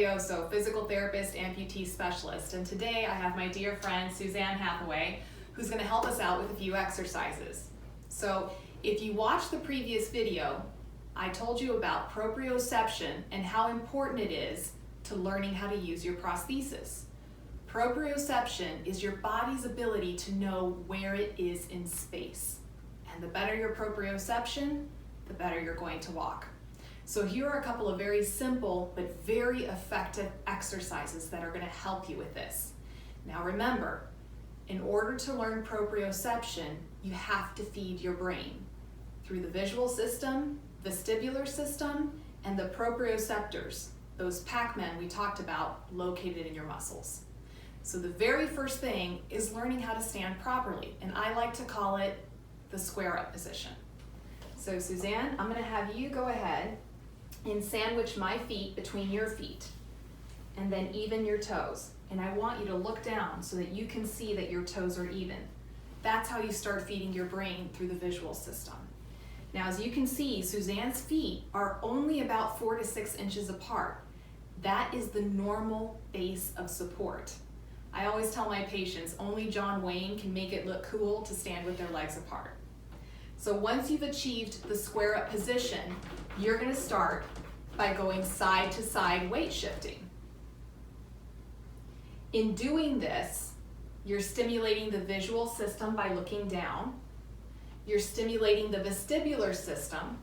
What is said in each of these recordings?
Proprioso, physical therapist, amputee specialist, and today I have my dear friend Suzanne Hathaway, who's going to help us out with a few exercises. So if you watched the previous video, I told you about proprioception and how important it is to learning how to use your prosthesis. Proprioception is your body's ability to know where it is in space. And the better your proprioception, the better you're going to walk. So here are a couple of very simple but very effective exercises that are going to help you with this. Now remember, in order to learn proprioception, you have to feed your brain through the visual system, vestibular system, and the proprioceptors, those Pac-Men we talked about located in your muscles. So the very first thing is learning how to stand properly, and I like to call it the square up position. So Suzanne, I'm going to have you go ahead and sandwich my feet between your feet, and then even your toes. And I want you to look down so that you can see that your toes are even. That's how you start feeding your brain through the visual system. Now, as you can see, Suzanne's feet are only about 4 to 6 inches apart. That is the normal base of support. I always tell my patients, only John Wayne can make it look cool to stand with their legs apart. So once you've achieved the square up position, you're going to start by going side to side weight shifting. In doing this, you're stimulating the visual system by looking down. You're stimulating the vestibular system.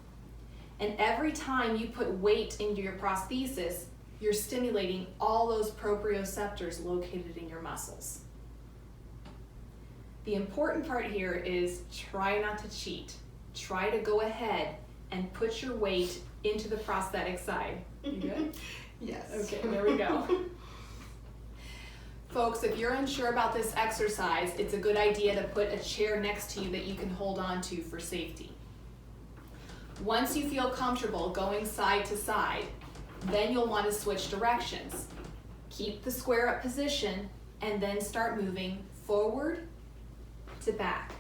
And every time you put weight into your prosthesis, you're stimulating all those proprioceptors located in your muscles. The important part here is try not to cheat. Try to go ahead and put your weight into the prosthetic side. You good? Yes. Okay, there we go. Folks, if you're unsure about this exercise, it's a good idea to put a chair next to you that you can hold on to for safety. Once you feel comfortable going side to side, then you'll want to switch directions. Keep the square up position and then start moving forward to back,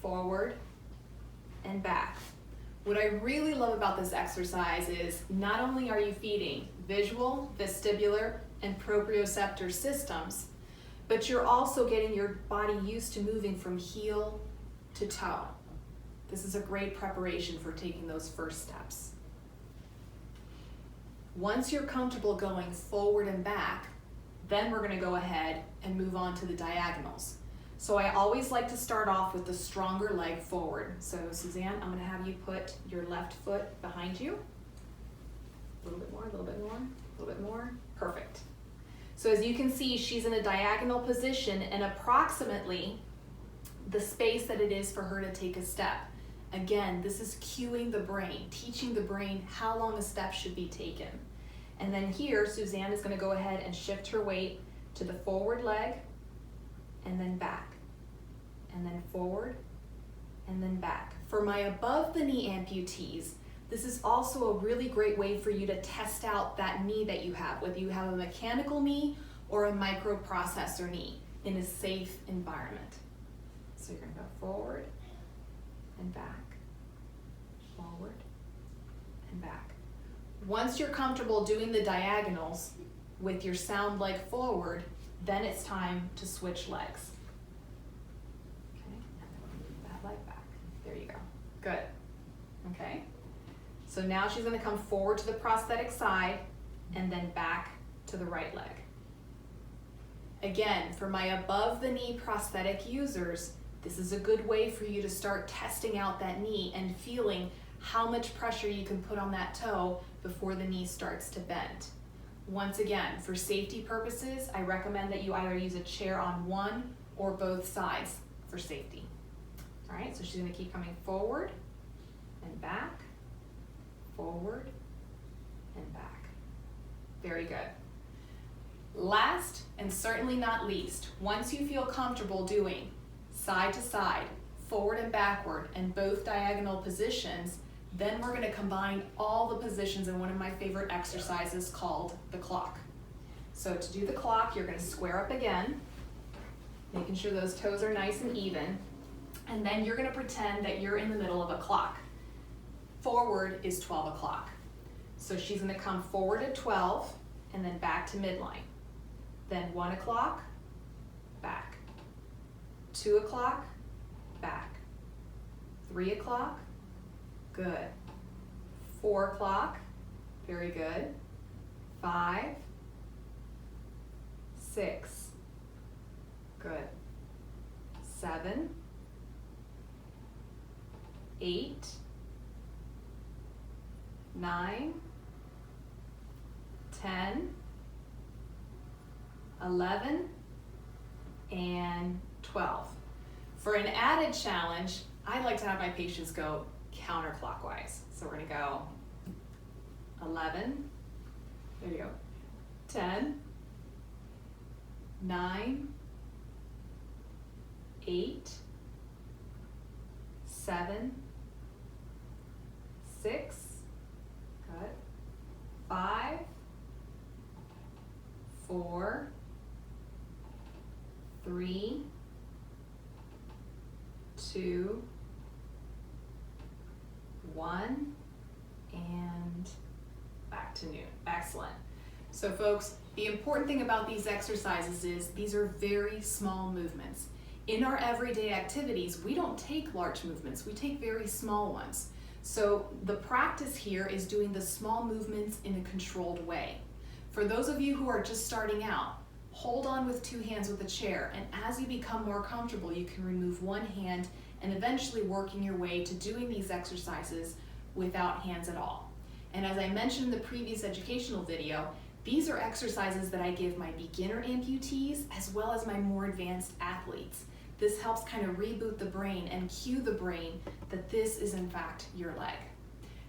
forward and back. What I really love about this exercise is not only are you feeding visual, vestibular, and proprioceptor systems, but you're also getting your body used to moving from heel to toe. This is a great preparation for taking those first steps. Once you're comfortable going forward and back, then we're going to go ahead and move on to the diagonals. So I always like to start off with the stronger leg forward. So Suzanne, I'm going to have you put your left foot behind you. A little bit more, a little bit more, a little bit more. Perfect. So as you can see, she's in a diagonal position and approximately the space that it is for her to take a step. Again, this is cueing the brain, teaching the brain how long a step should be taken. And then here, Suzanne is going to go ahead and shift her weight to the forward leg and then back, and then forward and then back. For my above the knee amputees, this is also a really great way for you to test out that knee that you have, whether you have a mechanical knee or a microprocessor knee in a safe environment. So you're going to go forward and back, forward and back. Once you're comfortable doing the diagonals with your sound leg forward, then it's time to switch legs. Okay, and then we'll move that leg back. There you go. Good. Okay. So now she's going to come forward to the prosthetic side and then back to the right leg. Again, for my above the knee prosthetic users, this is a good way for you to start testing out that knee and feeling how much pressure you can put on that toe before the knee starts to bend. Once again, for safety purposes, I recommend that you either use a chair on one or both sides for safety. All right, so she's going to keep coming forward and back, forward and back. Very good. Last and certainly not least, once you feel comfortable doing side to side, forward and backward, and both diagonal positions, then we're going to combine all the positions in one of my favorite exercises called the clock. So to do the clock, you're going to square up again, making sure those toes are nice and even, and then you're going to pretend that you're in the middle of a clock. Forward is 12 o'clock. So she's going to come forward at 12, and then back to midline. Then 1 o'clock, back. 2 o'clock, back. 3 o'clock, good. 4 o'clock, very good. 5, 6, good. 7, 8, 9, 10, 11, and 12. For an added challenge, I like to have my patients go counterclockwise. So we're gonna go 11, there you go, 10, 9, 8, 7, 6, good, 5, 4, 3, 2, 1, and back to noon. Excellent. So folks, the important thing about these exercises is these are very small movements. In our everyday activities, we don't take large movements, we take very small ones. So the practice here is doing the small movements in a controlled way. For those of you who are just starting out, hold on with 2 hands with a chair, and as you become more comfortable, you can remove 1 hand and eventually working your way to doing these exercises without hands at all. And as I mentioned in the previous educational video, these are exercises that I give my beginner amputees as well as my more advanced athletes. This helps kind of reboot the brain and cue the brain that this is in fact your leg.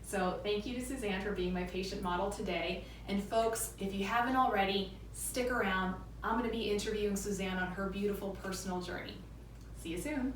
So thank you to Suzanne for being my patient model today. And folks, if you haven't already, stick around. I'm going to be interviewing Suzanne on her beautiful personal journey. See you soon.